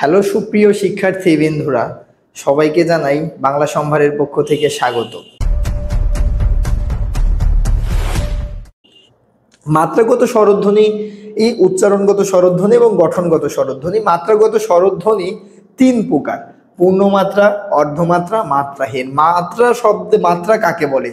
Hello সুপ্রিয় শিক্ষার্থীবৃন্দরা, সবাইকে জানাই বাংলা সম্ভারের পক্ষ থেকে স্বাগত। মাত্রাগত স্বরধ্বনি, এই উচ্চারণগত স্বরধ্বনি এবং গঠনগত স্বরধ্বনি। মাত্রাগত স্বরধ্বনি তিন প্রকার: পূর্ণমাত্রা, অর্ধমাত্রা, মাত্রাহীন। মাত্রা শব্দে মাত্রা কাকে বলে?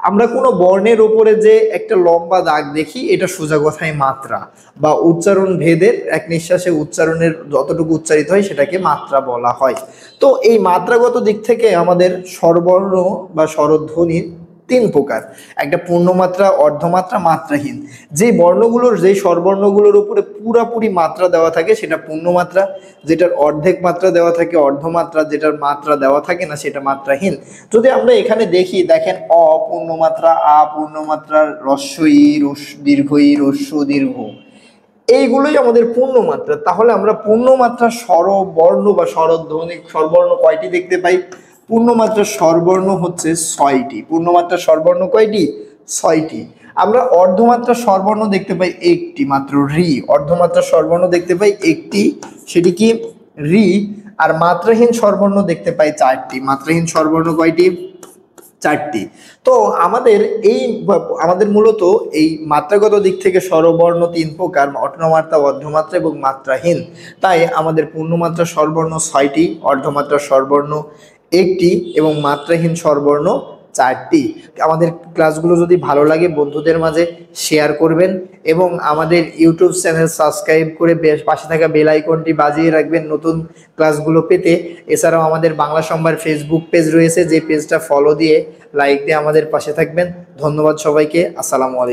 আমরা কোনো বর্ণের উপরে যে একটা লম্বা দাগ দেখি, এটা সোজা কথায় মাত্রা, বা উচ্চারণ ভেদের এক নিঃশ্বাসে উচ্চারণের যতটুকু উচ্চারিত হয় সেটাকে মাত্রা বলা হয়। তো এই মাত্রাগত দিক থেকে আমাদের স্বরবর্ণ বা স্বরধ্বনির তিন প্রকার: একটা পূর্ণমাত্রা, অর্ধমাত্রা, মাত্রাহীন। যে বর্ণগুলোর, যেই স্বরবর্ণগুলোর উপরে পুরাপুরি মাত্রা দেওয়া থাকে সেটা পূর্ণমাত্রা, যেটার অর্ধেক মাত্রা দেওয়া থাকে অর্ধমাত্রা, যেটার মাত্রা দেওয়া থাকে না সেটা মাত্রাহীন। যদি আমরা এখানে দেখি, দেখেন অ পূর্ণমাত্রা, আ পূর্ণমাত্রা, হ্রস্ব ই, দীর্ঘ ই, হ্রস্ব দীর্ঘ, এইগুলোই আমাদের পূর্ণমাত্রা। তাহলে আমরা পূর্ণমাত্রা স্বরবর্ণ বা স্বরধ্বনি, স্বরবর্ণ কয়টি দেখতে পাই? পূর্ণমাত্রার স্বরবর্ণ হচ্ছে 6টি। পূর্ণমাত্রার স্বরবর্ণ কয়টি? 6টি। আমরা অর্ধমাত্রার স্বরবর্ণ দেখতে পাই একটি মাত্র, রি। অর্ধমাত্রার স্বরবর্ণ দেখতে পাই একটি, সেটি কি? রি। আর মাত্রাহীন স্বরবর্ণ দেখতে পাই 4টি। মাত্রাহীন স্বরবর্ণ কয়টি? 4টি। তো আমাদের মূলত এই মাত্রাগত দিক থেকে স্বরবর্ণ তিন প্রকার: অর্ধমাত্রা, অর্ধমাত্রা এবং মাত্রাহীন। তাই আমাদের পূর্ণমাত্রা স্বরবর্ণ 6টি, অর্ধমাত্রা স্বরবর্ণ একটি এবং মাত্রাহীন স্বরবর্ণ 4টি। আমাদের ক্লাসগুলো যদি ভালো লাগে বন্ধুদের মাঝে শেয়ার করবেন এবং আমাদের ইউটিউব চ্যানেল সাবস্ক্রাইব করে পাশে থাকা বেল আইকনটি বাজিয়ে রাখবেন নতুন ক্লাসগুলো পেতে। এছাড়াও আমাদের বাংলা সম্ভার ফেসবুক পেজ রয়েছে, যে পেজটা ফলো দিয়ে লাইক দিয়ে আমাদের পাশে থাকবেন। ধন্যবাদ সবাইকে। আসসালামু আলাইকুম।